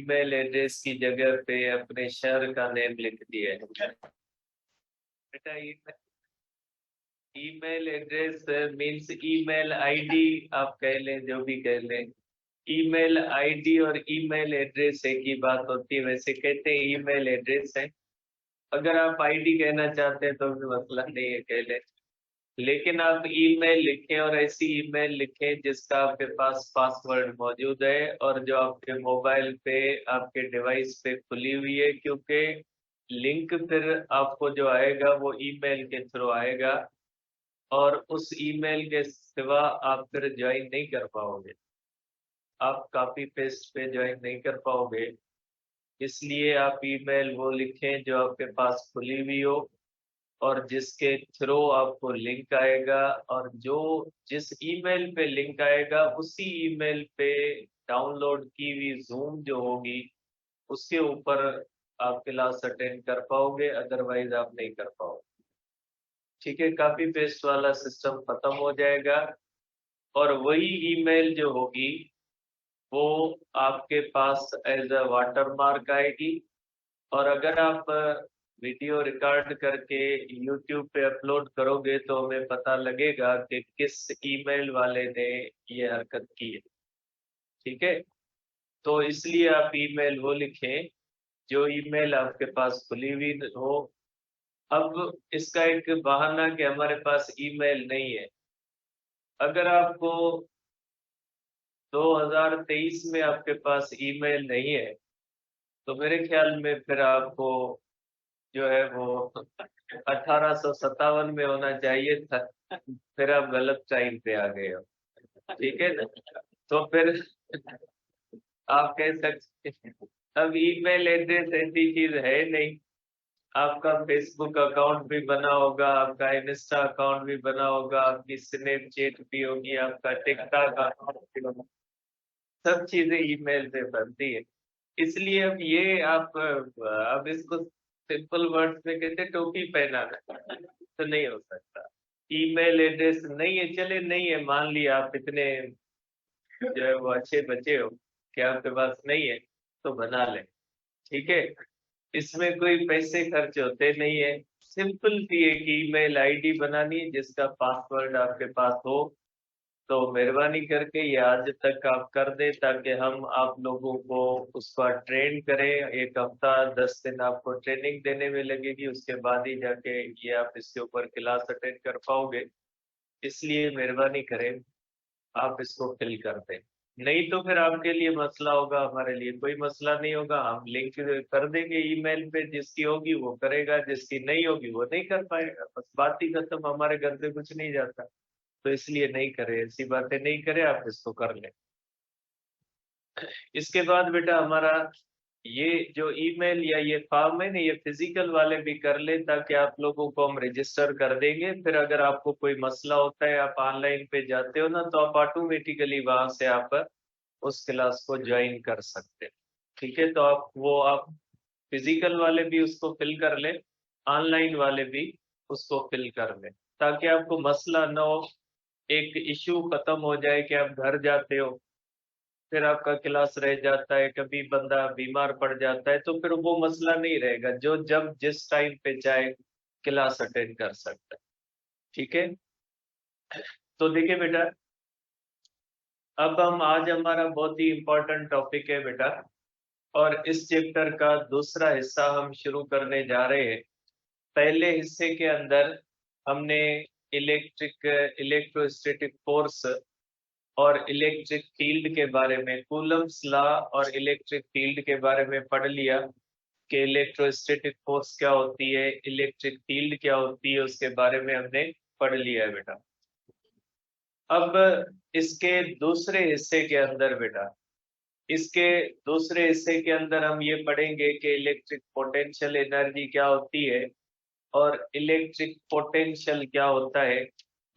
Email address की जगह पे अपने शहर का नेम लिख दिया है। बेटा email address means email ID आप कह लें, जो भी कह लें। ईमेल आईडी और ईमेल एड्रेस एक ही बात होती है, वैसे कहते हैं ईमेल एड्रेस है। अगर आप आईडी कहना चाहते हैं तो भी मसला नहीं है, कह लें। लेकिन आप ईमेल लिखें और ऐसी ईमेल लिखें जिसका आपके पास पासवर्ड मौजूद है और जो आपके मोबाइल पे, आपके डिवाइस पे खुली हुई है, क्योंकि लिंक फिर आपको जो आएगा वो ईमेल के थ्रू आएगा और उस ईमेल के सिवा आप फिर ज्वाइन नहीं कर पाओगे। आप कॉपी पेस्ट पे ज्वाइन नहीं कर पाओगे। इसलिए आप ईमेल वो लिखें जो आपके पास खुली हुई हो और जिसके थ्रू आपको लिंक आएगा, और जो जिस ईमेल पे लिंक आएगा उसी ईमेल पे डाउनलोड की हुई जूम जो होगी उसके ऊपर आप क्लास अटेंड कर पाओगे, अदरवाइज आप नहीं कर पाओगे। ठीक है, कॉपी पेस्ट वाला सिस्टम खत्म हो जाएगा और वही ईमेल जो होगी वो आपके पास एज अ वाटरमार्क आएगी। और अगर आप वीडियो रिकॉर्ड करके यूट्यूब पे अपलोड करोगे तो हमें पता लगेगा कि किस ईमेल वाले ने ये हरकत की है। ठीक है, तो इसलिए आप ईमेल वो लिखें जो ईमेल आपके पास खुली हुई हो। अब इसका एक बहाना कि हमारे पास ईमेल नहीं है। अगर आपको 2023 में आपके पास ईमेल नहीं है तो मेरे ख्याल में फिर आपको जो है वो 1857 में होना चाहिए था। फिर आप गलत टाइम पे आ गए हो। ठीक है ना, तो फिर आप कह सकते हैं अब ईमेल एड्रेस ऐसी चीज है नहीं। आपका फेसबुक अकाउंट भी बना होगा, आपका इंस्टा अकाउंट भी बना होगा, आपकी स्नैपचैट भी होगी, आपका टिकटॉक अकाउंट भी होगा। सब चीजें ईमेल से बनती है। इसलिए अब ये आप अब इसको सिंपल वर्ड्स में कहते हैं टोपी पहनाना, तो नहीं हो सकता। ईमेल एड्रेस नहीं है, चले नहीं है, मान लिया आप इतने जो है वो अच्छे बच्चे हो कि आपके पास नहीं है, तो बना लें। ठीक है, इसमें कोई पैसे खर्च होते नहीं है। सिंपल सी एक ईमेल आईडी बनानी है जिसका पासवर्ड आपके पास हो। तो मेहरबानी करके ये आज तक आप कर दें ताकि हम आप लोगों को उसका ट्रेन करें। 1 हफ्ता 10 दिन आपको ट्रेनिंग देने में लगेगी, उसके बाद ही जाके ये आप इसके ऊपर क्लास अटेंड कर पाओगे। इसलिए मेहरबानी करें आप इसको फिल कर दें। नहीं तो फिर आपके लिए मसला होगा, हमारे लिए कोई मसला नहीं होगा। हम लिंक कर देंगे ईमेल पे, जिसकी होगी वो करेगा, जिसकी नहीं होगी वो नहीं कर पाएगा। बस बात ही खत्म, हमारे घर से कुछ नहीं जाता। तो इसलिए नहीं करें, ऐसी बातें नहीं करें, आप इसको कर लें। इसके बाद बेटा हमारा ये जो ईमेल या ये फॉर्म है ना, ये फिजिकल वाले भी कर ले ताकि आप लोगों को हम रजिस्टर कर देंगे। फिर अगर आपको कोई मसला होता है, आप ऑनलाइन पे जाते हो ना, तो आप ऑटोमेटिकली वहां से आप उस क्लास को ज्वाइन कर सकते हैं। ठीक है, तो आप फिजिकल वाले भी उसको फिल कर लें, ऑनलाइन वाले भी उसको फिल कर लें, ताकि आपको मसला न हो। एक इश्यू खत्म हो जाए कि आप घर जाते हो फिर आपका क्लास रह जाता है, कभी बंदा बीमार पड़ जाता है, तो फिर वो मसला नहीं रहेगा। जो जब जिस टाइम पे चाहे क्लास अटेंड कर सकता है। ठीक है, तो देखिए बेटा, अब हम आज हमारा बहुत ही इम्पोर्टेंट टॉपिक है बेटा, और इस चैप्टर का दूसरा हिस्सा हम शुरू करने जा रहे हैं। पहले हिस्से के अंदर हमने इलेक्ट्रोस्टैटिक फोर्स और इलेक्ट्रिक फील्ड के बारे में, कूलम्स लॉ और इलेक्ट्रिक फील्ड के बारे में पढ़ लिया कि इलेक्ट्रोस्टैटिक फोर्स क्या होती है, इलेक्ट्रिक फील्ड क्या होती है, उसके बारे में हमने पढ़ लिया है बेटा। अब इसके दूसरे हिस्से के अंदर बेटा, इसके दूसरे हिस्से के अंदर हम ये पढ़ेंगे कि इलेक्ट्रिक पोटेंशियल एनर्जी क्या होती है और इलेक्ट्रिक पोटेंशियल क्या होता है।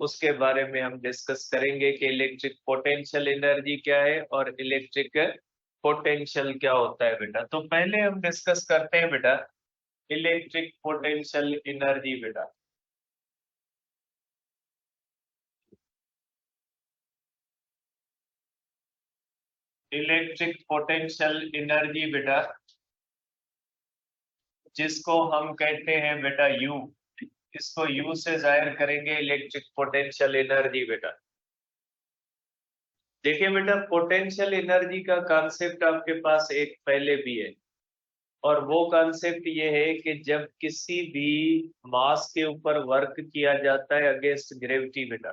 उसके बारे में हम डिस्कस करेंगे कि इलेक्ट्रिक पोटेंशियल एनर्जी क्या है और इलेक्ट्रिक पोटेंशियल क्या होता है बेटा। तो पहले हम डिस्कस करते हैं बेटा इलेक्ट्रिक पोटेंशियल एनर्जी बेटा। इलेक्ट्रिक पोटेंशियल एनर्जी बेटा, जिसको हम कहते हैं बेटा यू, इसको यू से जाहिर करेंगे इलेक्ट्रिक पोटेंशियल एनर्जी बेटा। देखिए बेटा, पोटेंशियल एनर्जी का कॉन्सेप्ट आपके पास एक पहले भी है, और वो कॉन्सेप्ट ये है कि जब किसी भी मास के ऊपर वर्क किया जाता है अगेंस्ट ग्रेविटी बेटा,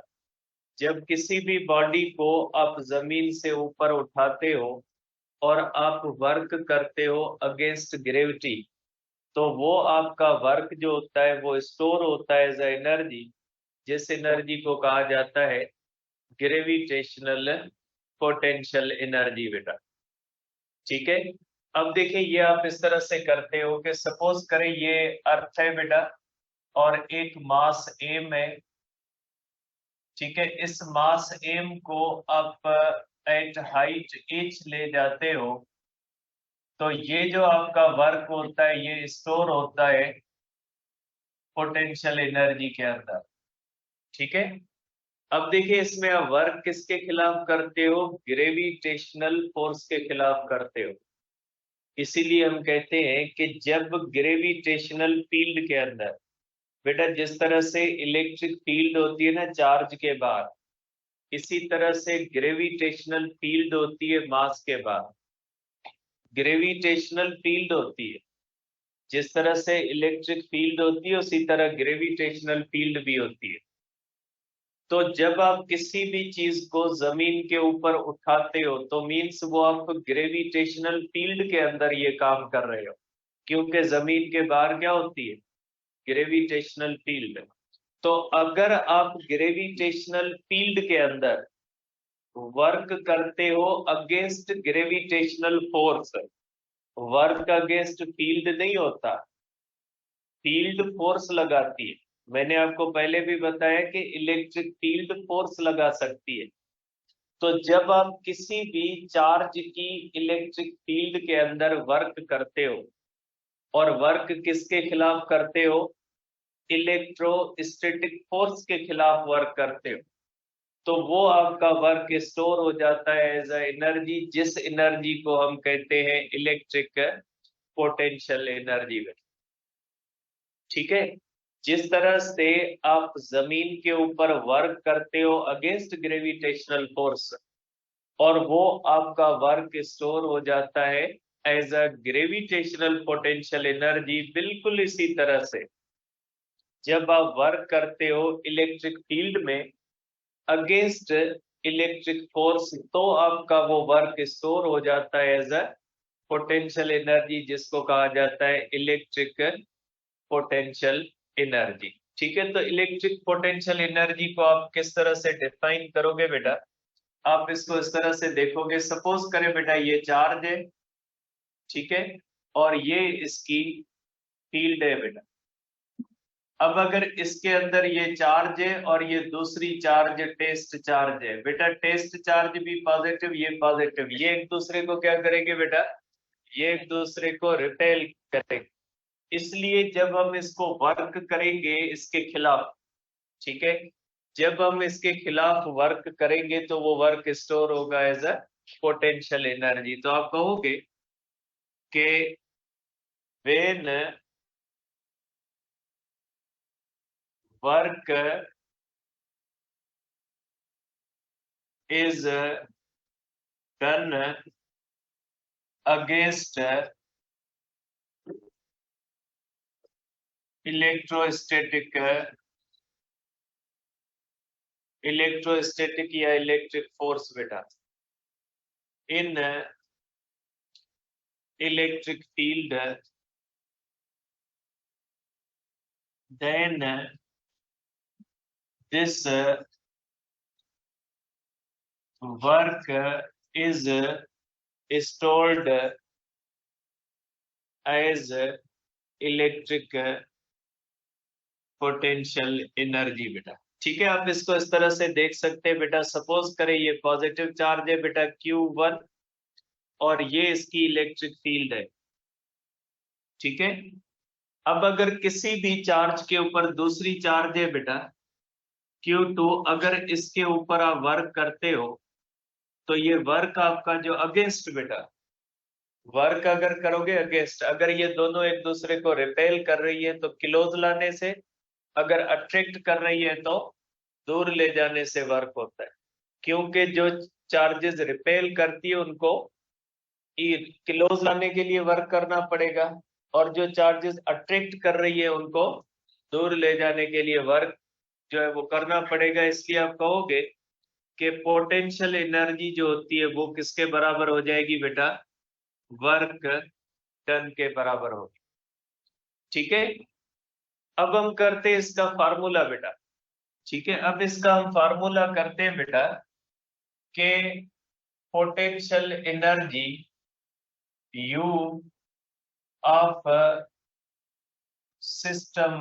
जब किसी भी बॉडी को आप जमीन से ऊपर उठाते हो और आप वर्क करते हो अगेंस्ट ग्रेविटी, तो वो आपका वर्क जो होता है वो स्टोर होता है एज एनर्जी, जिस एनर्जी को कहा जाता है ग्रेविटेशनल पोटेंशियल एनर्जी बेटा। ठीक है, अब देखिए ये आप इस तरह से करते हो कि सपोज करें ये अर्थ है बेटा और एक मास एम है। ठीक है, इस मास एम को आप एट हाइट एच ले जाते हो, तो ये जो आपका वर्क होता है ये स्टोर होता है पोटेंशियल एनर्जी के अंदर। ठीक है, अब देखिए इसमें आप वर्क किसके खिलाफ करते हो, ग्रेविटेशनल फोर्स के खिलाफ करते हो। इसीलिए हम कहते हैं कि जब ग्रेविटेशनल फील्ड के अंदर बेटा, जिस तरह से इलेक्ट्रिक फील्ड होती है ना चार्ज के बाद, इसी तरह से ग्रेविटेशनल फील्ड होती है मास के बाद। ग्रेविटेशनल फील्ड होती है, जिस तरह से इलेक्ट्रिक फील्ड होती है उसी तरह ग्रेविटेशनल फील्ड भी होती है। तो जब आप किसी भी चीज को जमीन के ऊपर उठाते हो तो मीन्स वो आप ग्रेविटेशनल फील्ड के अंदर ये काम कर रहे हो, क्योंकि जमीन के बाहर क्या होती है, ग्रेविटेशनल फील्ड। तो अगर आप ग्रेविटेशनल फील्ड के अंदर वर्क करते हो against gravitational force, work against field नहीं होता, फील्ड फोर्स लगाती है। मैंने आपको पहले भी बताया कि इलेक्ट्रिक फील्ड फोर्स लगा सकती है। तो जब आप किसी भी चार्ज की इलेक्ट्रिक फील्ड के अंदर वर्क करते हो, और वर्क किसके खिलाफ करते हो, इलेक्ट्रोस्टैटिक फोर्स के खिलाफ वर्क करते हो, तो वो आपका वर्क स्टोर हो जाता है एज अ एनर्जी, जिस एनर्जी को हम कहते हैं इलेक्ट्रिक पोटेंशियल एनर्जी। ठीक है, जिस तरह से आप जमीन के ऊपर वर्क करते हो अगेंस्ट ग्रेविटेशनल फोर्स, और वो आपका वर्क स्टोर हो जाता है as a gravitational potential energy, बिल्कुल इसी तरह से जब आप वर्क करते हो इलेक्ट्रिक फील्ड में अगेंस्ट इलेक्ट्रिक फोर्स, तो आपका वो वर्क स्टोर हो जाता है एज अ पोटेंशियल एनर्जी, जिसको कहा जाता है इलेक्ट्रिक पोटेंशियल एनर्जी। ठीक है, तो इलेक्ट्रिक पोटेंशियल एनर्जी को आप किस तरह से डिफाइन करोगे बेटा, आप इसको इस तरह से देखोगे, सपोज करें बेटा ये चार्ज है, ठीक है, और ये इसकी फील्ड है बेटा। अब अगर इसके अंदर ये चार्ज है और ये दूसरी चार्ज टेस्ट चार्ज है बेटा, टेस्ट चार्ज भी पॉजिटिव ये पॉजिटिव, ये एक दूसरे को क्या करेंगे बेटा, ये एक दूसरे को रिपेल करेंगे। इसलिए जब हम इसको वर्क करेंगे इसके खिलाफ, ठीक है, जब हम इसके खिलाफ वर्क करेंगे तो वो वर्क स्टोर होगा एज अ पोटेंशियल एनर्जी। तो आप कहोगे कि when work is done against electrostatic या इलेक्ट्रिक फोर्स बेटा इन electric field, then this work is stored as electric potential energy बेटा। ठीक है, आप इसको इस तरह से देख सकते हैं बेटा, सपोज करें ये पॉजिटिव चार्ज है बेटा Q1 और ये इसकी इलेक्ट्रिक फील्ड है। ठीक है, अब अगर किसी भी चार्ज के ऊपर दूसरी चार्ज है बेटा Q2, अगर इसके ऊपर आप वर्क करते हो तो ये वर्क आपका जो अगेंस्ट बेटा, वर्क अगर करोगे अगेंस्ट, अगर ये दोनों एक दूसरे को रिपेल कर रही है तो क्लोज लाने से, अगर अट्रैक्ट कर रही है तो दूर ले जाने से वर्क होता है। क्योंकि जो चार्जेस रिपेल करती है उनको क्लोज लाने के लिए वर्क करना पड़ेगा, और जो चार्जेस अट्रैक्ट कर रही है उनको दूर ले जाने के लिए वर्क जो है वो करना पड़ेगा। इसलिए आप कहोगे कि पोटेंशियल एनर्जी जो होती है वो किसके बराबर हो जाएगी बेटा, वर्क डन के बराबर होगी। ठीक है, अब हम करते हैं इसका फार्मूला बेटा। ठीक है, अब इसका हम फार्मूला करते हैं बेटा कि potential energy you of system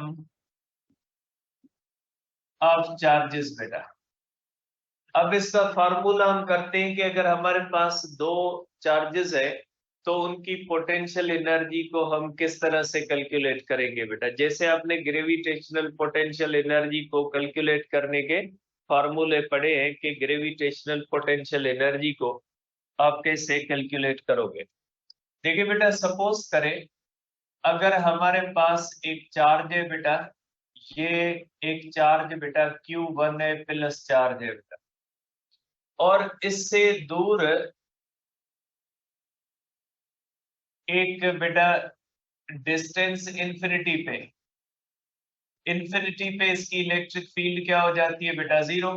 of charges बेटा। अब इसका फार्मूला हम करते हैं कि अगर हमारे पास दो चार्जेस है तो उनकी पोटेंशियल एनर्जी को हम किस तरह से कैलकुलेट करेंगे बेटा। जैसे आपने ग्रेविटेशनल पोटेंशियल एनर्जी को कैलकुलेट करने के फार्मूले पढ़े हैं कि ग्रेविटेशनल पोटेंशियल एनर्जी को आप कैसे कैलकुलेट करोगे। देखिए बेटा, सपोज करें अगर हमारे पास एक चार्ज है बेटा, ये एक चार्ज बेटा Q1 है प्लस चार्ज है बेटा, और इससे दूर एक बेटा डिस्टेंस इन्फिनिटी पे इसकी इलेक्ट्रिक फील्ड क्या हो जाती है बेटा, जीरो।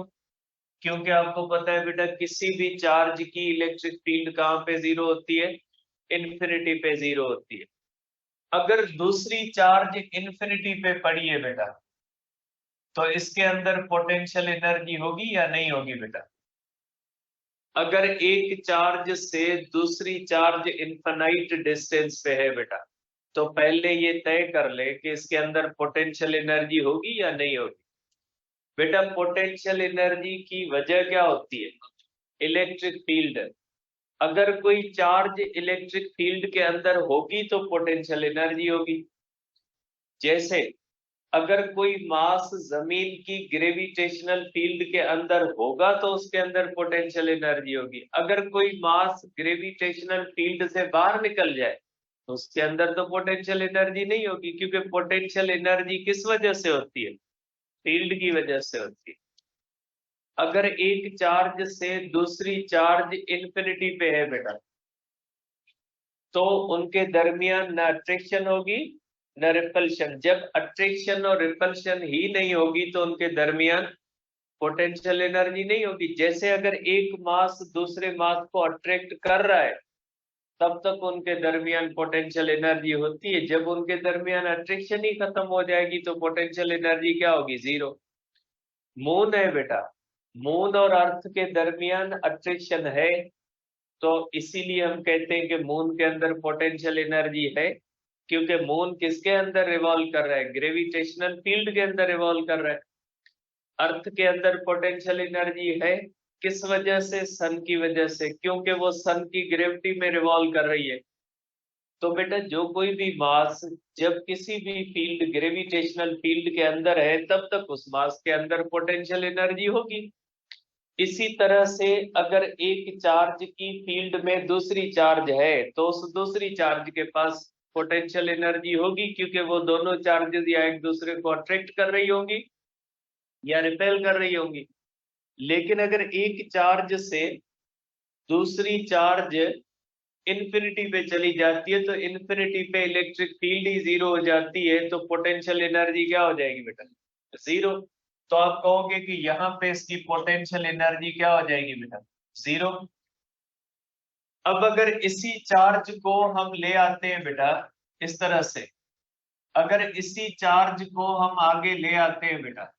क्योंकि आपको पता है बेटा किसी भी चार्ज की इलेक्ट्रिक फील्ड कहाँ पे जीरो होती है, इन्फिनिटी पे जीरो होती है। अगर दूसरी चार्ज इन्फिनिटी पे पड़ी है बेटा तो इसके अंदर पोटेंशियल एनर्जी होगी या नहीं होगी बेटा। अगर एक चार्ज से दूसरी चार्ज इनफाइनाइट डिस्टेंस पे है बेटा, तो पहले ये तय कर ले कि इसके अंदर पोटेंशियल एनर्जी होगी या नहीं होगी। बेटा पोटेंशियल एनर्जी की वजह क्या होती है, इलेक्ट्रिक फील्ड। अगर कोई चार्ज इलेक्ट्रिक फील्ड के अंदर होगी तो पोटेंशियल एनर्जी होगी। जैसे अगर कोई मास जमीन की ग्रेविटेशनल फील्ड के अंदर होगा तो उसके अंदर पोटेंशियल एनर्जी होगी। अगर कोई मास ग्रेविटेशनल फील्ड से बाहर निकल जाए तो उसके अंदर तो पोटेंशियल एनर्जी नहीं होगी, क्योंकि पोटेंशियल एनर्जी किस वजह से होती है, फील्ड की वजह से होती है। अगर एक चार्ज से दूसरी चार्ज इन्फिनिटी पे है बेटा, तो उनके दरमियान न अट्रैक्शन होगी न रिपल्शन। जब अट्रैक्शन और रिपल्शन ही नहीं होगी तो उनके दरमियान पोटेंशियल एनर्जी नहीं होगी। जैसे अगर एक मास दूसरे मास को अट्रैक्ट कर रहा है तब तक उनके दरमियान पोटेंशियल एनर्जी होती है। जब उनके दरमियान अट्रैक्शन ही खत्म हो जाएगी तो पोटेंशियल एनर्जी क्या होगी, जीरो। मून है बेटा, मून और अर्थ के दरमियान अट्रैक्शन है, तो इसीलिए हम कहते हैं कि मून के अंदर पोटेंशियल एनर्जी है। क्योंकि मून किसके अंदर रिवॉल्व कर रहा है, ग्रेविटेशनल फील्ड के अंदर रिवॉल्व कर रहा है। अर्थ के अंदर पोटेंशियल एनर्जी है, किस वजह से, सन की वजह से, क्योंकि वो सन की ग्रेविटी में रिवॉल्व कर रही है। तो बेटा जो कोई भी मास जब किसी भी फील्ड ग्रेविटेशनल फील्ड के अंदर है तब तक उस मास के अंदर पोटेंशियल एनर्जी होगी। इसी तरह से अगर एक चार्ज की फील्ड में दूसरी चार्ज है तो उस दूसरी चार्ज के पास पोटेंशियल एनर्जी होगी, क्योंकि वो दोनों चार्जेस या एक दूसरे को अट्रैक्ट कर रही होंगी या रिपेल कर रही होंगी। लेकिन अगर एक चार्ज से दूसरी चार्ज इन्फिनिटी पे चली जाती है तो इन्फिनिटी पे इलेक्ट्रिक फील्ड ही जीरो हो जाती है, तो पोटेंशियल एनर्जी क्या हो जाएगी बेटा, जीरो। तो आप कहोगे कि यहाँ पे इसकी पोटेंशियल एनर्जी क्या हो जाएगी बेटा, जीरो। अब अगर इसी चार्ज को हम ले आते हैं बेटा इस तरह से, अगर इसी चार्ज को हम आगे ले आते हैं बेटा,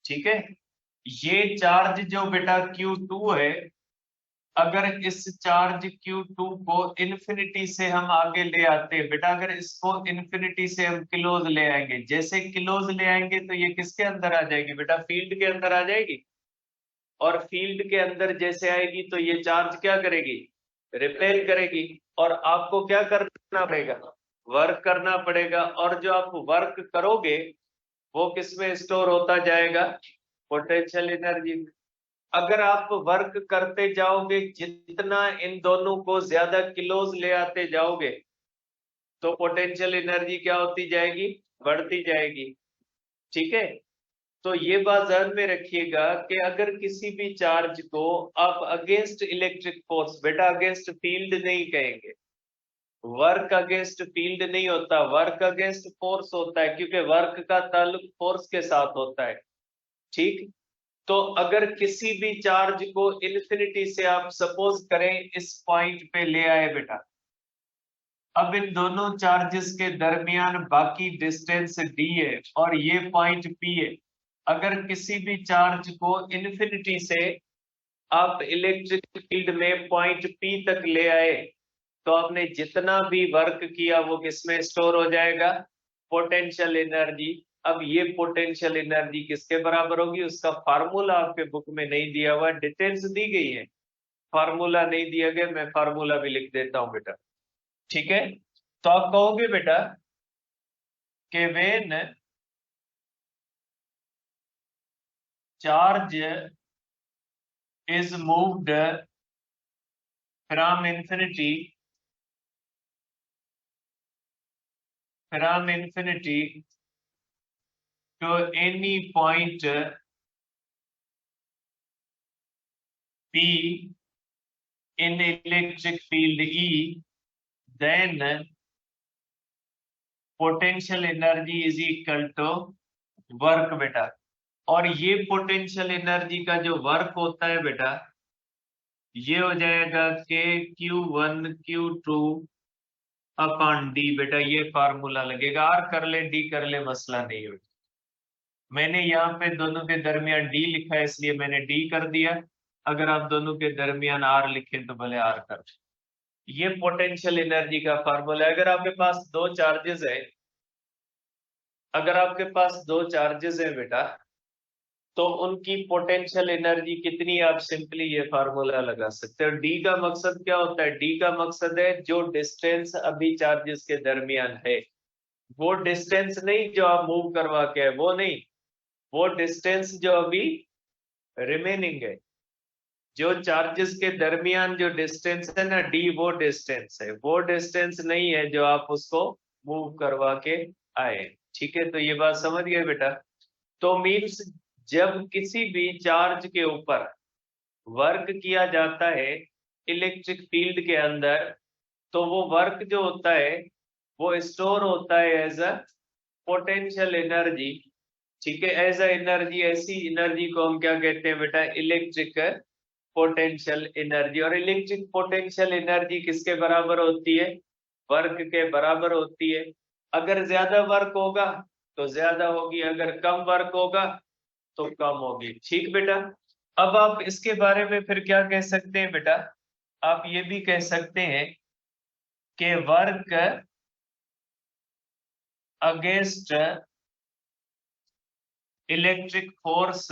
ठीक है, ये चार्ज जो बेटा Q2 है, अगर इस चार्ज Q2 को इन्फिनिटी से हम आगे ले आते हैं बेटा, अगर इसको इन्फिनिटी से हम क्लोज ले आएंगे, जैसे क्लोज ले आएंगे तो ये किसके अंदर आ जाएगी बेटा, फील्ड के अंदर आ जाएगी। और फील्ड के अंदर जैसे आएगी तो ये चार्ज क्या करेगी, रिपेल करेगी। और आपको क्या करना पड़ेगा, वर्क करना पड़ेगा। और जो आप वर्क करोगे वो किस में स्टोर होता जाएगा, पोटेंशियल एनर्जी में। अगर आप वर्क करते जाओगे, जितना इन दोनों को ज्यादा किलोज ले आते जाओगे, तो पोटेंशियल एनर्जी क्या होती जाएगी, बढ़ती जाएगी। ठीक है, तो ये बात ध्यान में रखिएगा कि अगर किसी भी चार्ज को आप अगेंस्ट इलेक्ट्रिक फोर्स, बेटा अगेंस्ट फील्ड नहीं कहेंगे, वर्क अगेंस्ट फील्ड नहीं होता, वर्क अगेंस्ट फोर्स होता है, क्योंकि वर्क का ताल्लुक फोर्स के साथ होता है। ठीक, तो अगर किसी भी चार्ज को इन्फिनिटी से आप सपोज करें इस पॉइंट पे ले आए बेटा, अब इन दोनों चार्जेस के दरमियान बाकी डिस्टेंस डी है और ये पॉइंट पी है। अगर किसी भी चार्ज को इन्फिनिटी से आप इलेक्ट्रिक फील्ड में पॉइंट पी तक ले आए, तो आपने जितना भी वर्क किया वो किसमें स्टोर हो जाएगा, पोटेंशियल एनर्जी। अब ये पोटेंशियल एनर्जी किसके बराबर होगी, उसका फार्मूला आपके बुक में नहीं दिया हुआ, डिटेल्स दी गई है, फार्मूला नहीं दिया गया, मैं फार्मूला भी लिख देता हूं बेटा। ठीक है, तो आप कहोगे बेटा कि when charge is moved from infinity to any point P in electric field E, then potential energy is equal to work बेटा। और ये पोटेंशियल एनर्जी का जो वर्क होता है बेटा, ये हो जाएगा के Q1 Q2 अपॉन डी। बेटा ये फार्मूला लगेगा, आर कर ले डी कर ले, मसला नहीं है। मैंने यहाँ पे दोनों के दरमियान डी लिखा है इसलिए मैंने डी कर दिया, अगर आप दोनों के दरमियान आर लिखे तो भले आर कर। ये पोटेंशियल एनर्जी का फार्मूला है। अगर आपके पास दो चार्जेस है, अगर आपके पास दो चार्जेस है बेटा, तो उनकी पोटेंशियल एनर्जी कितनी, आप सिंपली ये फार्मूला लगा सकते हो। डी का मकसद क्या होता है, डी का मकसद है जो डिस्टेंस अभी चार्जेस के दरमियान है, वो डिस्टेंस नहीं जो आप मूव करवा के है, वो नहीं, वो डिस्टेंस जो अभी रिमेनिंग है, जो चार्जेस के दरमियान जो डिस्टेंस है ना डी, वो डिस्टेंस है, वो डिस्टेंस नहीं है जो आप उसको मूव करवा के आए। ठीक है, तो ये बात समझ गए बेटा। तो मीन्स जब किसी भी चार्ज के ऊपर वर्क किया जाता है इलेक्ट्रिक फील्ड के अंदर, तो वो वर्क जो होता है वो स्टोर होता है एज अ पोटेंशियल एनर्जी। ठीक है, एज अ एनर्जी, ऐसी एनर्जी को हम क्या कहते हैं बेटा, इलेक्ट्रिक पोटेंशियल एनर्जी। और इलेक्ट्रिक पोटेंशियल एनर्जी किसके बराबर होती है, वर्क के बराबर होती है। अगर ज्यादा वर्क होगा तो ज्यादा होगी, अगर कम वर्क होगा तो कम होगी। ठीक बेटा, अब आप इसके बारे में फिर क्या कह सकते हैं बेटा, आप ये भी कह सकते हैं कि वर्क अगेंस्ट इलेक्ट्रिक फोर्स।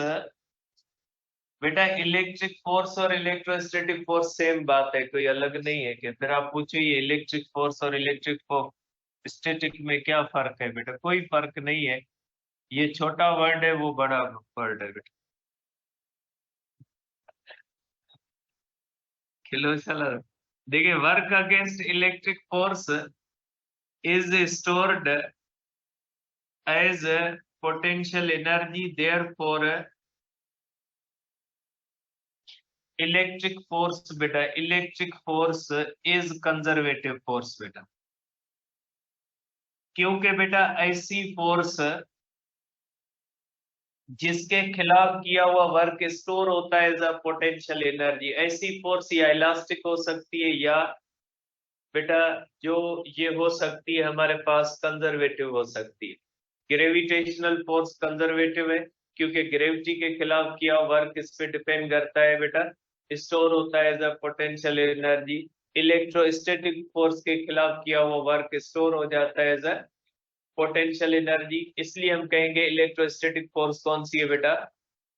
बेटा इलेक्ट्रिक फोर्स और इलेक्ट्रोस्टैटिक फोर्स सेम बात है, कोई अलग नहीं है। कि फिर आप पूछो ये इलेक्ट्रिक फोर्स और इलेक्ट्रिक स्टैटिक में क्या फर्क है बेटा, कोई फर्क नहीं है, ये छोटा वर्ड है वो बड़ा वर्ड है बेटा। खिलो चला, देखिए work against electric force is stored as potential energy, therefore electric force बेटा, electric force is conservative force बेटा। क्योंकि बेटा ऐसी फोर्स जिसके खिलाफ किया हुआ वर्क स्टोर होता है एज अ पोटेंशियल एनर्जी, ऐसी फोर्स या इलास्टिक हो सकती है या बेटा जो ये हो सकती है हमारे पास कंजर्वेटिव हो सकती है। ग्रेविटेशनल फोर्स कंजर्वेटिव है क्योंकि ग्रेविटी के खिलाफ किया वर्क इस पे डिपेंड करता है बेटा, स्टोर होता है as a potential energy. Electrostatic force के खिलाफ किया हुआ वर्क स्टोर हो जाता है एज अ पोटेंशियल एनर्जी, इसलिए हम कहेंगे इलेक्ट्रोस्टैटिक फोर्स कौन सी है बेटा,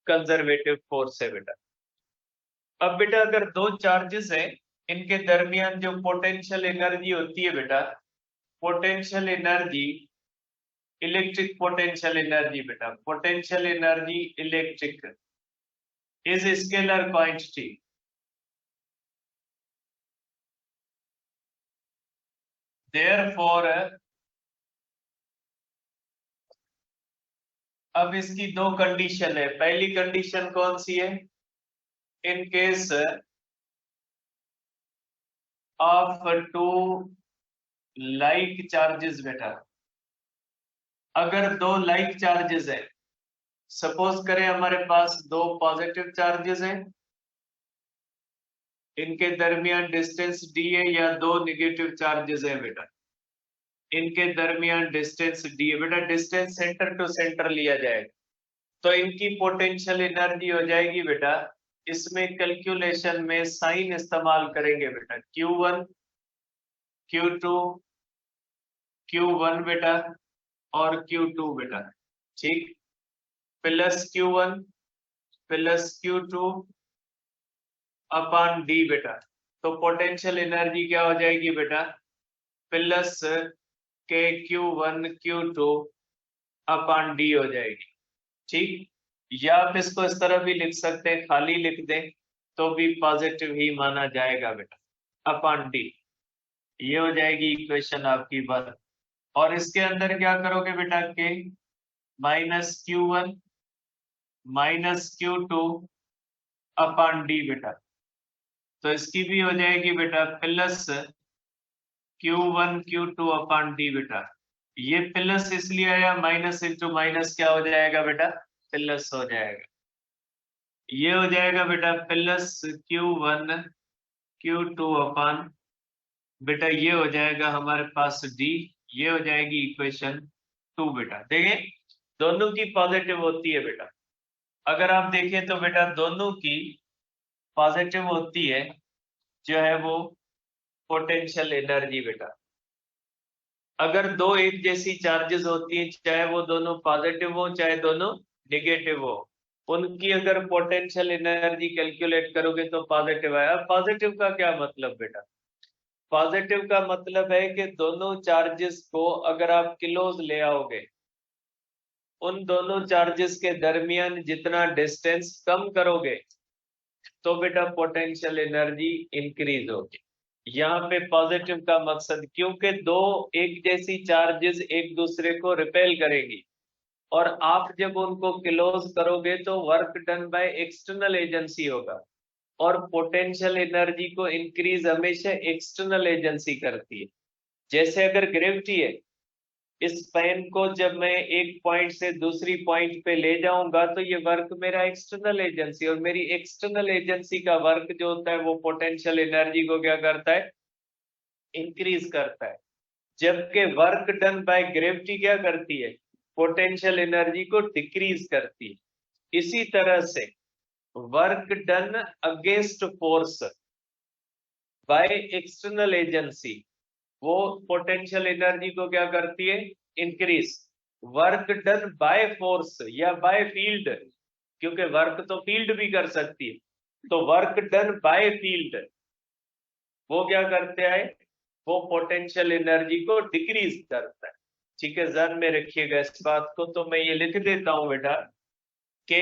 कंजर्वेटिव फोर्स है बेटा। अब बेटा अगर दो चार्जेस है, इनके दरमियान जो पोटेंशियल एनर्जी होती है बेटा, potential energy, electric potential energy बेटा, potential energy electric, is a scalar quantity. Therefore, अब इसकी दो कंडीशन है। पहली कंडीशन कौन सी है? In case of two like charges बेटा, अगर दो लाइक चार्जेस है, सपोज करें हमारे पास दो पॉजिटिव चार्जेस हैं, इनके दरमियान डिस्टेंस d है, या दो नेगेटिव चार्जेस है बेटा, इनके दरमियान डिस्टेंस d है बेटा। डिस्टेंस सेंटर टू सेंटर लिया जाएगा तो इनकी पोटेंशियल एनर्जी हो जाएगी बेटा, इसमें कैलकुलेशन में साइन इस्तेमाल करेंगे बेटा, Q1 Q2 Q1 बेटा और Q2 बेटा, ठीक, plus Q1 plus Q2 upon D बेटा। तो पोटेंशियल एनर्जी क्या हो जाएगी बेटा, प्लस के Q1 Q2 अपॉन डी हो जाएगी, ठीक। या आप इसको इस तरह भी लिख सकते हैं, खाली लिख दें तो भी पॉजिटिव ही माना जाएगा बेटा, अपॉन डी। ये हो जाएगी इक्वेशन आपकी बात। और इसके अंदर क्या करोगे बेटा, के minus Q1 minus Q2 upon D बेटा। तो इसकी भी हो जाएगी बेटा plus Q1 Q2 upon D बेटा। ये प्लस इसलिए आया, माइनस इंटू माइनस क्या हो जाएगा बेटा, प्लस हो जाएगा। ये हो जाएगा बेटा प्लस Q1 Q2 अपॉन बेटा, ये हो जाएगा हमारे पास डी। ये हो जाएगी इक्वेशन 2 बेटा। देखें दोनों की पॉजिटिव होती है बेटा, अगर आप देखें तो बेटा दोनों की पॉजिटिव होती है जो है वो पोटेंशियल एनर्जी बेटा। अगर दो एक जैसी चार्जेस होती हैं, चाहे वो दोनों पॉजिटिव हो चाहे दोनों नेगेटिव हो, उनकी अगर पोटेंशियल एनर्जी कैलकुलेट करोगे तो पॉजिटिव आया। पॉजिटिव का क्या मतलब बेटा, पॉजिटिव का मतलब है कि दोनों चार्जेस को अगर आप किलोज ले आओगे, उन दोनों चार्जेस के दरमियान जितना डिस्टेंस कम करोगे तो बेटा पोटेंशियल एनर्जी इंक्रीज होगी। यहाँ पे पॉजिटिव का मकसद, क्योंकि दो एक जैसी चार्जेस एक दूसरे को रिपेल करेगी, और आप जब उनको क्लोज करोगे तो work done by external agency होगा, और पोटेंशियल एनर्जी को इंक्रीज हमेशा एक्सटर्नल एजेंसी करती है। जैसे अगर ग्रेविटी है, इस पेन को जब मैं एक पॉइंट से दूसरी पॉइंट पे ले जाऊंगा तो ये वर्क मेरा एक्सटर्नल एजेंसी, और मेरी एक्सटर्नल एजेंसी का वर्क जो होता है वो पोटेंशियल एनर्जी को क्या करता है, इंक्रीज करता है। जबकि वर्क डन बाय ग्रेविटी क्या करती है, पोटेंशियल एनर्जी को डिक्रीज करती है। इसी तरह से work done against force by external agency, वो पोटेंशियल एनर्जी को क्या करती है, increase. Work done by force या बाय फील्ड, क्योंकि वर्क तो फील्ड भी कर सकती है, तो वर्क डन बाय फील्ड वो क्या करते हैं, वो पोटेंशियल एनर्जी को डिक्रीज करता है। ठीक है, ध्यान में रखिएगा इस बात को। तो मैं ये लिख देता हूं बेटा कि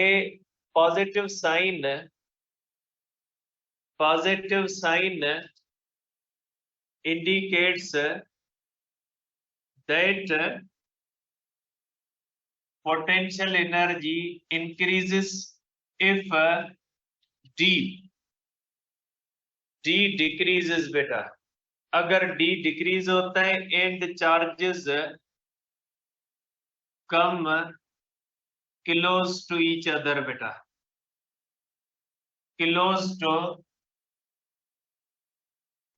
positive sign indicates that potential energy increases if D decreases बेटा। अगर D डिक्रीज होता है and charges come close to each other बेटा, क्लोज टू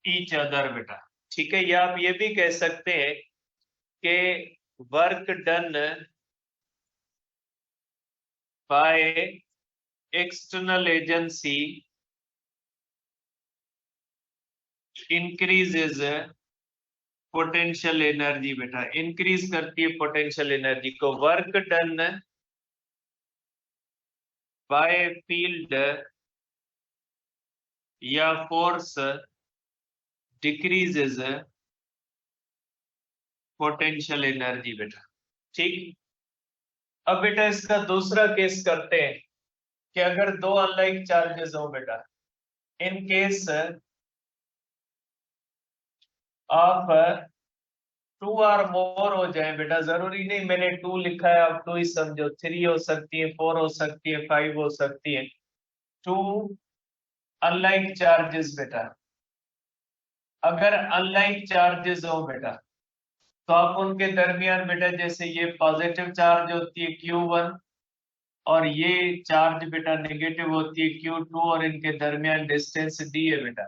ईच अदर बेटा। ठीक है, या आप ये भी कह सकते हैं कि work done by external agency increases potential energy बेटा, इंक्रीज करती है पोटेंशियल एनर्जी को। वर्क डन बाय फील्ड या फोर्स डिक्रीजेज पोटेंशियल एनर्जी बेटा। ठीक, अब बेटा इसका दूसरा केस करते हैं कि अगर दो अनलाइक चार्जेस हो बेटा, इन केस ऑफ टू और मोर हो जाए बेटा, जरूरी नहीं मैंने टू लिखा है आप टू ही समझो, थ्री हो सकती है, फोर हो सकती है, फाइव हो सकती है, टू अनलाइक चार्जेस बेटा, अगर अनलाइक चार्जेस हो बेटा तो आप उनके दरमियान बेटा, जैसे ये पॉजिटिव चार्ज होती है Q1 और ये चार्ज बेटा नेगेटिव होती है Q2 और इनके दरमियान डिस्टेंस D है बेटा,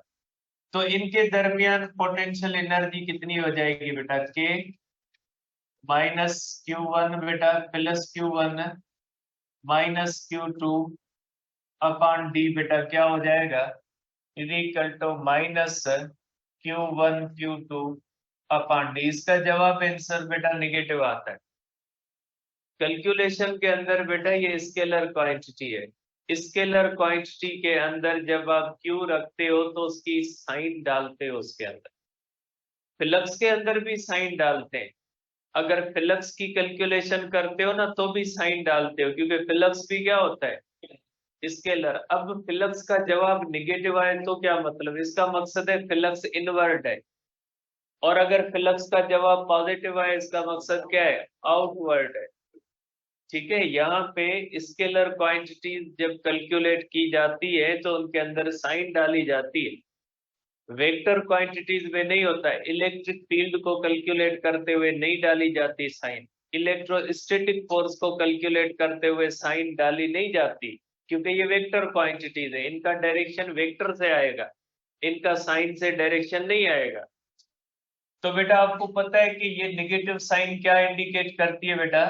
तो इनके दरमियान पोटेंशियल एनर्जी कितनी हो जाएगी बेटा, K माइनस Q1 बेटा plus Q1 minus Q2 upon D बेटा, क्या हो जाएगा, equal to minus Q1 Q2 upon D। इसका जवाब आंसर बेटा निगेटिव आता है। कैलकुलेशन के अंदर बेटा ये स्केलर क्वांटिटी है, स्केलर क्वांटिटी के अंदर जब आप Q रखते हो तो उसकी साइन डालते हो, उसके अंदर फ्लक्स के अंदर भी साइन डालते हैं, अगर फ्लक्स की कैलकुलेशन करते हो ना तो भी साइन डालते हो, क्योंकि फ्लक्स भी क्या होता है, स्केलर। अब फ्लक्स का जवाब निगेटिव आए तो क्या मतलब, इसका मकसद है फ्लक्स इनवर्ट है, और अगर फ्लक्स का जवाब पॉजिटिव आए इसका मकसद क्या है, आउटवर्ड है। ठीक है, यहाँ पे स्केलर क्वांटिटीज जब कैलकुलेट की जाती है तो उनके अंदर साइन डाली जाती है, वेक्टर क्वांटिटीज में नहीं होता है। इलेक्ट्रिक फील्ड को कैलकुलेट करते हुए नहीं डाली जाती साइन, इलेक्ट्रोस्टैटिक फोर्स को कैलकुलेट करते हुए साइन डाली नहीं जाती, क्योंकि ये वेक्टर क्वांटिटीज है, इनका डायरेक्शन वेक्टर से आएगा, इनका साइन से डायरेक्शन नहीं आएगा। तो बेटा आपको पता है कि ये नेगेटिव साइन क्या इंडिकेट करती है बेटा,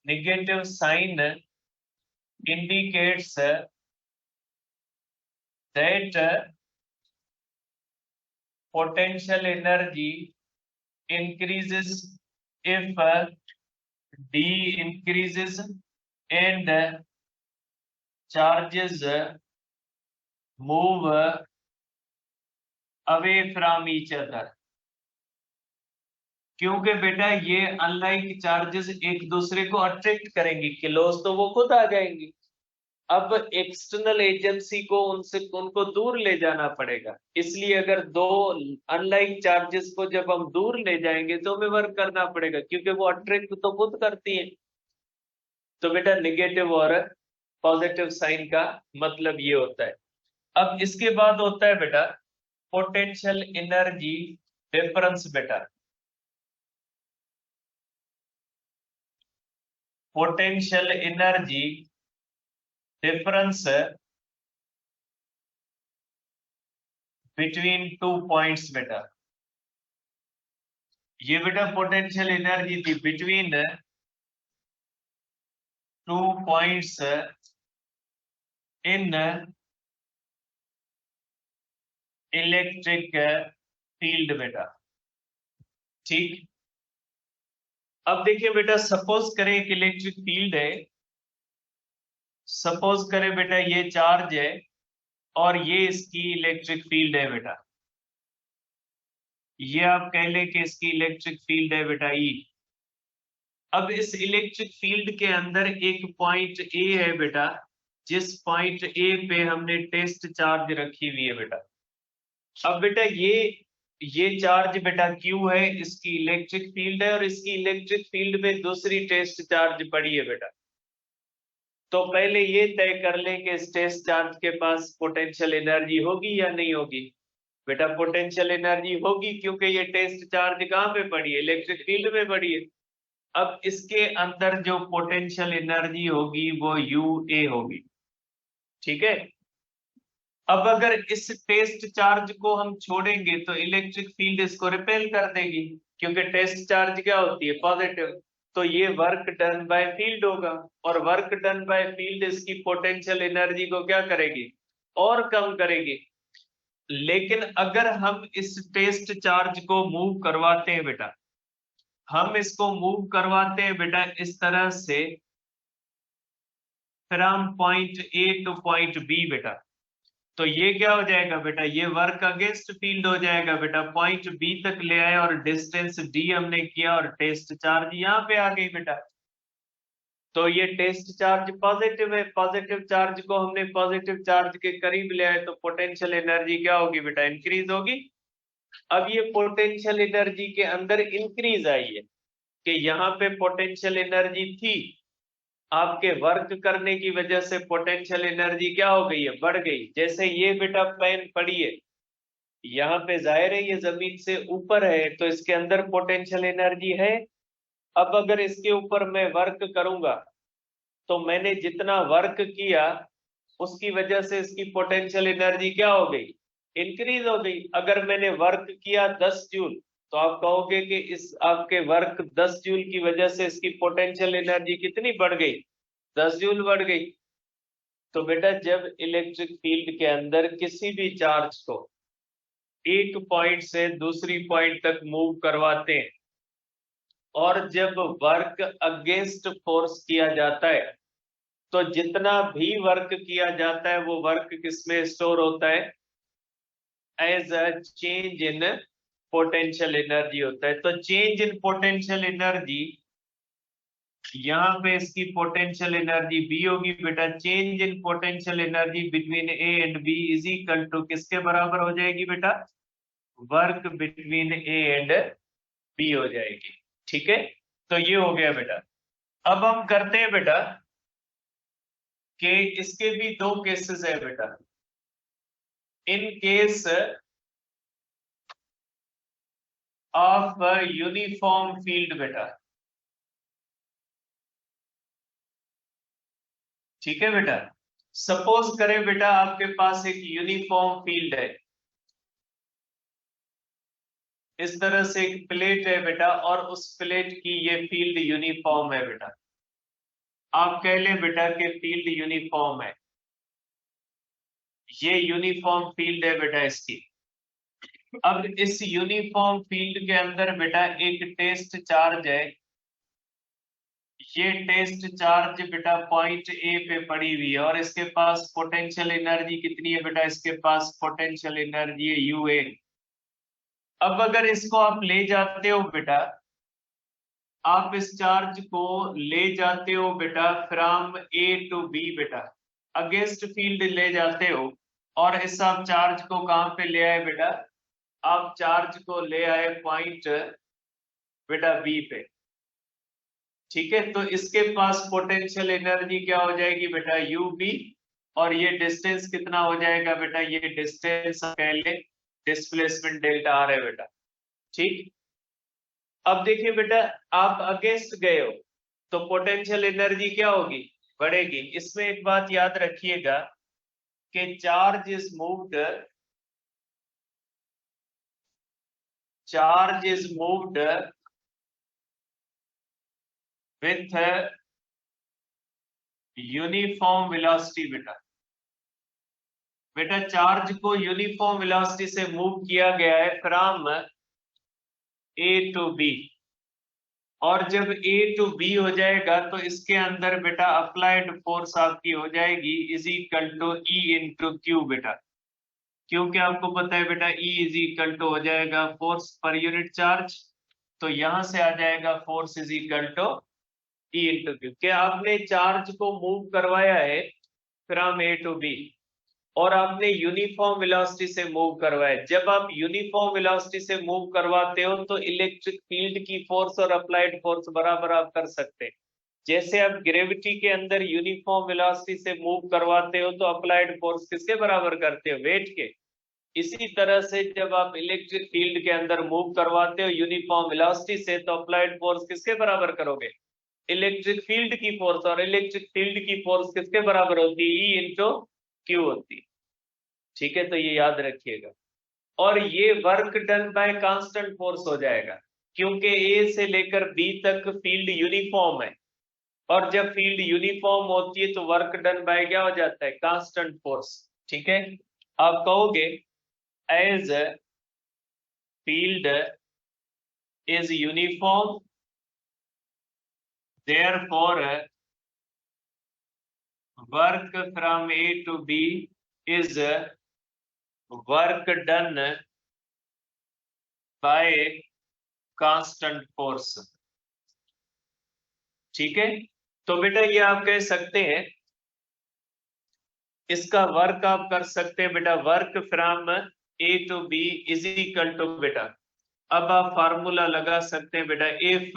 negative sign indicates that potential energy increases if D increases and charges move away from each other। क्योंकि बेटा ये अनलाइक चार्जेस एक दूसरे को अट्रैक्ट करेंगी, क्लोज तो वो खुद आ जाएंगी, अब एक्सटर्नल एजेंसी को उनको दूर ले जाना पड़ेगा, इसलिए अगर दो अनलाइक चार्जेस को जब हम दूर ले जाएंगे तो हमें वर्क करना पड़ेगा, क्योंकि वो अट्रैक्ट तो खुद करती है। तो बेटा निगेटिव और पॉजिटिव साइन का मतलब ये होता है। अब इसके बाद होता है बेटा पोटेंशियल एनर्जी डिफरेंस बेटा, potential energy difference between two points बेटा, ये बेटा पोटेंशियल एनर्जी थी between two points in electric field बेटा। ठीक, अब देखिए बेटा सपोज करें एक इलेक्ट्रिक फील्ड है, सपोज करें बेटा ये चार्ज है और ये इसकी इलेक्ट्रिक फील्ड है बेटा, ये आप कह लें कि इसकी इलेक्ट्रिक फील्ड है बेटा ई। अब इस इलेक्ट्रिक फील्ड के अंदर एक पॉइंट ए है बेटा, जिस पॉइंट ए पे हमने टेस्ट चार्ज रखी हुई है बेटा। अब बेटा ये चार्ज बेटा Q है, इसकी इलेक्ट्रिक फील्ड है, और इसकी इलेक्ट्रिक फील्ड में दूसरी टेस्ट चार्ज पड़ी है बेटा। तो पहले ये तय कर लें कि इस टेस्ट चार्ज के पास पोटेंशियल एनर्जी होगी या नहीं होगी। बेटा पोटेंशियल एनर्जी होगी, क्योंकि ये टेस्ट चार्ज कहाँ पे पड़ी है, इलेक्ट्रिक फील्ड में पड़ी है। अब इसके अंदर जो पोटेंशियल एनर्जी होगी वो UA होगी। ठीक है, अब अगर इस टेस्ट चार्ज को हम छोड़ेंगे तो इलेक्ट्रिक फील्ड इसको रिपेल कर देगी, क्योंकि टेस्ट चार्ज क्या होती है, पॉजिटिव। तो ये वर्क डन बाय फील्ड होगा, और वर्क डन बाय फील्ड इसकी पोटेंशियल एनर्जी को क्या करेगी, और कम करेगी। लेकिन अगर हम इस टेस्ट चार्ज को मूव करवाते हैं बेटा, हम इसको मूव करवाते हैं बेटा इस तरह से from point A to point B बेटा, तो ये क्या हो जाएगा बेटा, ये वर्क अगेंस्ट फील्ड हो जाएगा बेटा। पॉइंट बी तक ले आए और डिस्टेंस डी हमने किया और टेस्ट चार्ज यहाँ पे आ गई बेटा। तो ये टेस्ट चार्ज पॉजिटिव है, पॉजिटिव चार्ज को हमने पॉजिटिव चार्ज के करीब ले आए तो पोटेंशियल एनर्जी क्या होगी बेटा, इंक्रीज होगी। अब ये पोटेंशियल एनर्जी के अंदर इंक्रीज आई है कि यहाँ पे पोटेंशियल एनर्जी थी, आपके वर्क करने की वजह से पोटेंशियल एनर्जी क्या हो गई है, बढ़ गई। जैसे ये बेटा पेन पड़ी है, यहाँ पे जाहिर है ये जमीन से ऊपर है तो इसके अंदर पोटेंशियल एनर्जी है। अब अगर इसके ऊपर मैं वर्क करूंगा तो मैंने जितना वर्क किया उसकी वजह से इसकी पोटेंशियल एनर्जी क्या हो गई, इंक्रीज हो गई। अगर मैंने वर्क किया 10 जूल तो आप कहोगे कि इस आपके वर्क 10 जूल की वजह से इसकी पोटेंशियल एनर्जी कितनी बढ़ गई, 10 जूल बढ़ गई। तो बेटा जब इलेक्ट्रिक फील्ड के अंदर किसी भी चार्ज को एक पॉइंट से दूसरी पॉइंट तक मूव करवाते हैं और जब वर्क अगेंस्ट फोर्स किया जाता है तो जितना भी वर्क किया जाता है वो वर्क किसमें स्टोर होता है, as a change in potential energy होता है। तो चेंज इन पोटेंशियल एनर्जी, यहाँ पे इसकी पोटेंशियल एनर्जी बी होगी बेटा। Change in potential energy between A and B is equal to किसके बराबर हो जाएगी बेटा, work between A and B हो जाएगी। ठीक है, तो ये हो गया बेटा। अब हम करते हैं बेटा कि इसके भी दो केसेस है बेटा। इन केस ऑफ यूनिफॉर्म फील्ड बेटा, ठीक है बेटा। सपोज करें बेटा आपके पास एक यूनिफॉर्म फील्ड है, इस तरह से एक प्लेट है बेटा और उस प्लेट की ये फील्ड यूनिफॉर्म है बेटा। आप कह लें बेटा कि फील्ड यूनिफॉर्म है, ये यूनिफॉर्म फील्ड है बेटा इसकी। अब इस यूनिफॉर्म फील्ड के अंदर बेटा एक टेस्ट चार्ज है, ये टेस्ट चार्ज बेटा पॉइंट ए पे पड़ी हुई है और इसके पास पोटेंशियल एनर्जी कितनी है बेटा, इसके पास पोटेंशियल एनर्जी है यूए। अब अगर इसको आप ले जाते हो बेटा, आप इस चार्ज को ले जाते हो बेटा फ्रॉम ए टू बी बेटा, अगेंस्ट फील्ड ले जाते हो और इस आप चार्ज को कहां पे ले आए बेटा, आप चार्ज को ले आए पॉइंट बेटा बी पे। ठीक है, तो इसके पास पोटेंशियल एनर्जी क्या हो जाएगी बेटा, यू बी, और ये डिस्टेंस कितना हो जाएगा बेटा, ये डिस्टेंस कह ले डिस्प्लेसमेंट डेल्टा आर है बेटा। ठीक, अब देखिए बेटा आप अगेंस्ट गए हो तो पोटेंशियल एनर्जी क्या होगी, बढ़ेगी। इसमें एक बात याद रखिएगा कि charge is moved with uniform velocity बेटा। बेटा चार्ज को यूनिफॉर्म वेलोसिटी से मूव किया गया है फ्रॉम ए टू बी, और जब ए टू बी हो जाएगा तो इसके अंदर बेटा अप्लाइड फोर्स आपकी हो जाएगी is equal to E into Q बेटा। क्योंकि आपको पता है बेटा ई इज इक्वल टू हो जाएगा फोर्स पर यूनिट चार्ज, तो यहां से आ जाएगा force is equal to E into Q. क्या आपने चार्ज को मूव करवाया है फ्रॉम ए टू बी और आपने यूनिफॉर्म वेलोसिटी से मूव करवाया। जब आप यूनिफॉर्म वेलोसिटी से मूव करवाते हो तो इलेक्ट्रिक फील्ड की फोर्स और अप्लाइड फोर्स बराबर आप कर सकते हैं। जैसे आप ग्रेविटी के अंदर यूनिफॉर्म वेलोसिटी से मूव करवाते हो तो अप्लाइड फोर्स किसके बराबर करते हो, वेट के। इसी तरह से जब आप इलेक्ट्रिक फील्ड के अंदर मूव करवाते हो यूनिफॉर्म वेलोसिटी से तो अप्लाइड फोर्स किसके बराबर करोगे, इलेक्ट्रिक फील्ड की फोर्स, और इलेक्ट्रिक फील्ड की फोर्स किसके बराबर होती है, ई इंटू क्यू होती है। ठीक है, तो ये याद रखिएगा। और ये work done by constant force हो जाएगा क्योंकि ए से लेकर बी तक फील्ड यूनिफॉर्म है, और जब फील्ड यूनिफॉर्म होती है तो वर्क डन बाय क्या हो जाता है, कांस्टेंट फोर्स। ठीक है, आप कहोगे as field is uniform therefore work from A to B is work done by constant force। ठीक है, तो बेटा ये आप कह सकते हैं, इसका वर्क आप कर सकते हैं बेटा, work from A to B is equal to बेटा, अब आप फार्मूला लगा सकते हैं बेटा, इफ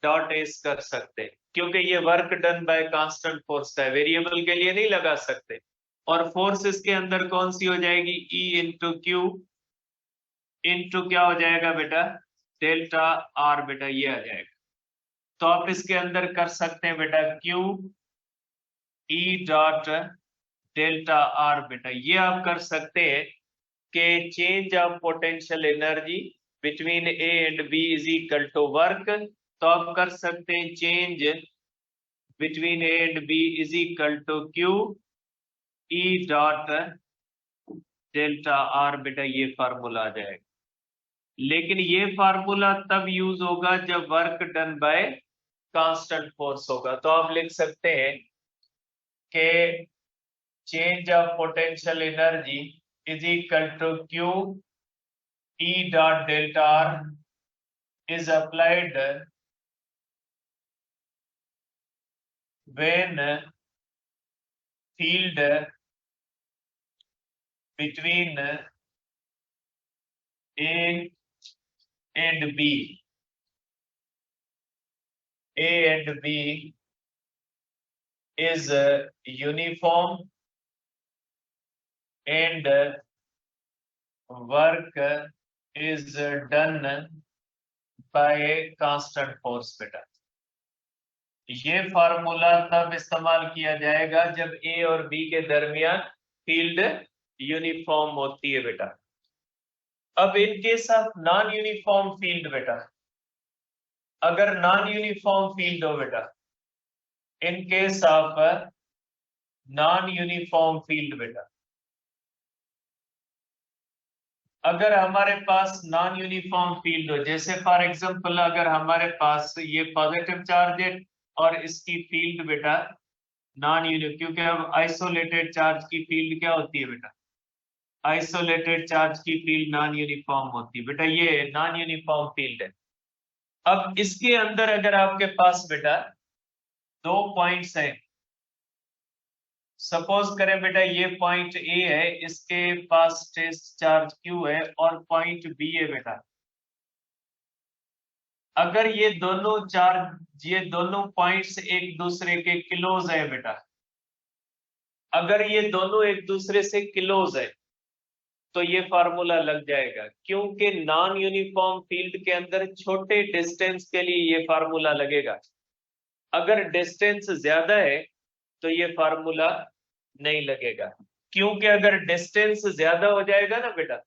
डॉट एस कर सकते हैं, क्योंकि ये work done by constant force का है, वेरिएबल के लिए नहीं लगा सकते। और फोर्स इसके अंदर कौन सी हो जाएगी, ई इंटू क्यू इंटू क्या हो जाएगा बेटा, डेल्टा आर बेटा, ये आ जाएगा। तो आप इसके अंदर कर सकते हैं बेटा क्यू ई डॉट डेल्टा आर बेटा, ये आप कर सकते हैं कि change of potential energy between A and B is equal to work. तो आप कर सकते हैं change between A and B is equal to Q E dot delta R बेटा, ये फार्मूला आ जाएगा। लेकिन ये फार्मूला तब यूज होगा जब work done by constant force होगा। तो आप लिख सकते हैं कि change of potential energy is equal to Q E dot delta r is applied when field between A and B, A and B is uniform and work is done by a constant force बेटा। ये formula तब इस्तेमाल किया जाएगा जब ए और B के दरमियान फील्ड यूनिफॉर्म होती है बेटा। अब इन case of non uniform field बेटा, अगर नॉन यूनिफॉर्म फील्ड हो बेटा, इन case of non uniform field बेटा, अगर हमारे पास नॉन यूनिफॉर्म फील्ड हो, जैसे फॉर एग्जांपल अगर हमारे पास ये पॉजिटिव चार्ज है और इसकी फील्ड बेटा नॉन यूनिफॉर्म, क्योंकि अब आइसोलेटेड चार्ज की फील्ड क्या होती है बेटा, आइसोलेटेड चार्ज की फील्ड नॉन यूनिफॉर्म होती है बेटा, ये नॉन यूनिफॉर्म फील्ड है। अब इसके अंदर अगर आपके पास बेटा दो पॉइंट्स हैं, सपोज करें बेटा ये पॉइंट ए है, इसके पास टेस्ट चार्ज क्यू है, और पॉइंट बी है बेटा। अगर ये दोनों चार्ज, ये दोनों पॉइंट्स एक दूसरे के क्लोज है बेटा, अगर ये दोनों एक दूसरे से क्लोज है तो ये फार्मूला लग जाएगा, क्योंकि नॉन यूनिफॉर्म फील्ड के अंदर छोटे डिस्टेंस के लिए ये फार्मूला लगेगा। अगर डिस्टेंस ज्यादा है तो ये फार्मूला नहीं लगेगा, क्योंकि अगर डिस्टेंस ज्यादा हो जाएगा ना बेटा,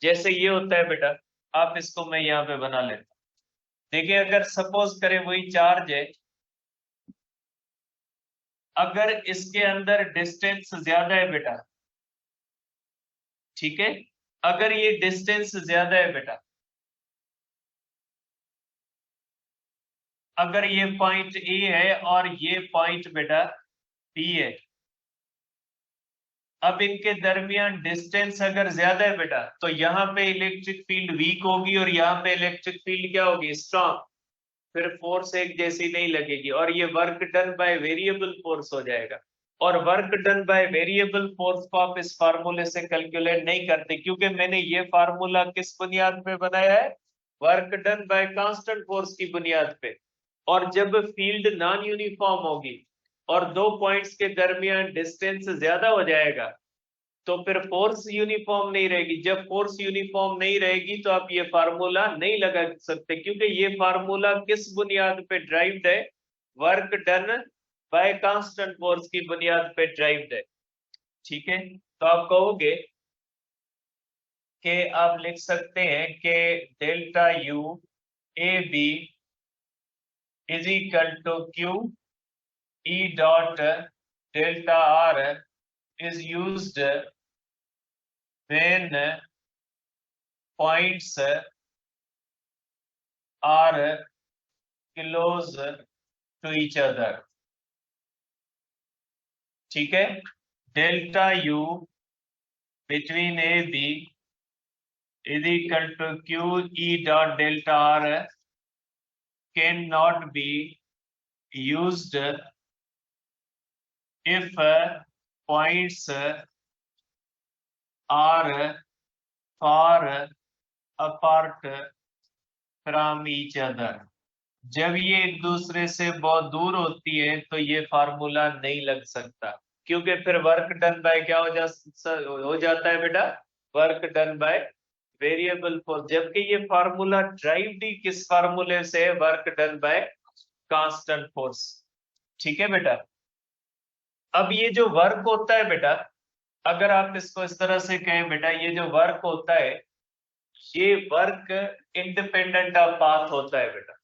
जैसे ये होता है बेटा, आप इसको मैं यहाँ पे बना लेता हूं। देखिए अगर सपोज करें वही चार्ज है, अगर इसके अंदर डिस्टेंस ज्यादा है बेटा, ठीक है, अगर ये डिस्टेंस ज्यादा है बेटा, अगर ये पॉइंट ए है और ये पॉइंट बेटा बी है, अब इनके दरमियान डिस्टेंस अगर ज्यादा है बेटा, तो यहाँ पे इलेक्ट्रिक फील्ड वीक होगी और यहाँ पे इलेक्ट्रिक फील्ड क्या होगी, स्ट्रॉन्ग। फिर फोर्स एक जैसी नहीं लगेगी और ये work done by variable force हो जाएगा। और work done by variable force को आप इस फार्मूले से कैलकुलेट नहीं करते, क्योंकि मैंने ये फार्मूला किस बुनियाद पे बनाया है, work done by constant force की बुनियाद पे। और जब फील्ड नॉन यूनिफॉर्म होगी और दो पॉइंट्स के दरमियान डिस्टेंस ज्यादा हो जाएगा तो फिर फोर्स यूनिफॉर्म नहीं रहेगी। जब फोर्स यूनिफॉर्म नहीं रहेगी तो आप ये फार्मूला नहीं लगा सकते, क्योंकि ये फार्मूला किस बुनियाद पे ड्राइव्ड है, work done by constant force की बुनियाद पे ड्राइव्ड है। ठीक है, तो आप कहोगे कि आप लिख सकते हैं कि delta U A B is equal to Q E dot delta r is used when points are close to each other। ठीक है, delta U between A B is equal to q e dot delta r can not be used if points are far apart from each other। जब ये एक दूसरे से बहुत दूर होती है तो ये फार्मूला नहीं लग सकता, क्योंकि फिर वर्क डन बाय क्या हो जाता है बेटा, work done by variable force. जबकि ये फार्मूला ड्राइव्ड ही किस फार्मूले से, work done by constant force. ठीक है बेटा। अब ये जो वर्क होता है बेटा, अगर आप इसको इस तरह से कहें बेटा, ये जो वर्क होता है ये वर्क इंडिपेंडेंट ऑफ पाथ होता है बेटा।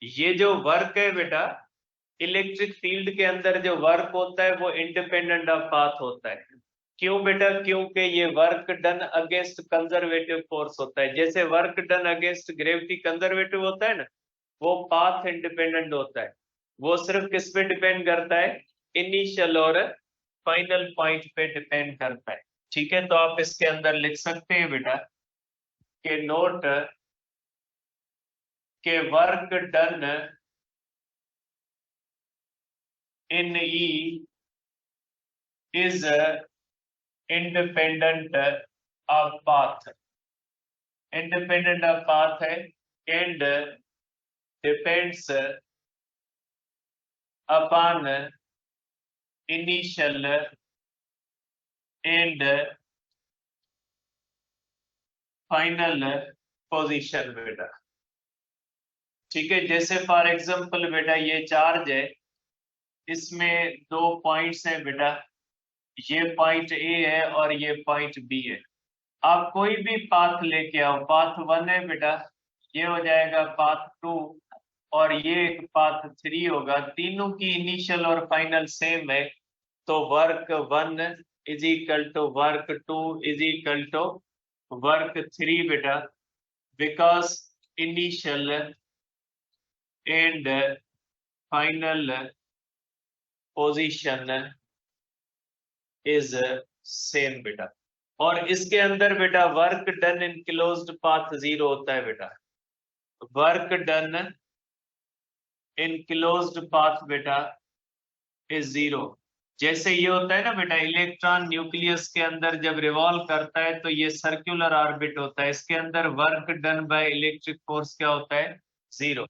ये जो वर्क है बेटा, इलेक्ट्रिक फील्ड के अंदर जो वर्क होता है वो इंडिपेंडेंट ऑफ पाथ होता है। क्यों बेटा? क्योंकि ये work done against conservative force होता है। जैसे work done against gravity conservative होता है ना, वो पाथ इंडिपेंडेंट होता है। वो सिर्फ किस पे डिपेंड करता है, इनिशियल और फाइनल पॉइंट पे डिपेंड करता है। ठीक है, तो आप इसके अंदर लिख सकते हैं बेटा कि नोट के work done in E is independent of path, independent of path है and depends upon initial and final position बेटा। ठीक है, जैसे फॉर एग्जांपल बेटा ये चार्ज है, इसमें दो पॉइंट्स हैं बेटा, ये पॉइंट ए है और ये पॉइंट बी है। आप कोई भी पाथ लेके आओ, पाथ 1 है बेटा, ये हो जाएगा पाथ 2 और ये एक पाथ 3 होगा। तीनों की इनिशियल और फाइनल सेम है, तो work 1 is equal to work 2 is equal to work 3 बेटा, because initial and final position is same बेटा। और इसके अंदर बेटा work done in closed path 0 होता है बेटा। Work done in closed path बेटा इज 0। जैसे ये होता है ना बेटा, इलेक्ट्रॉन न्यूक्लियस के अंदर जब रिवॉल्व करता है तो ये सर्कुलर ऑर्बिट होता है, इसके अंदर work done by electric force क्या होता है, 0।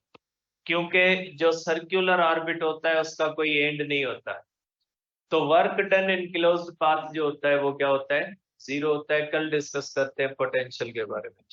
क्योंकि जो सर्कुलर ऑर्बिट होता है उसका कोई एंड नहीं होता। तो work done in closed path जो होता है वो क्या होता है, 0 होता है। कल डिस्कस करते हैं पोटेंशियल के बारे में।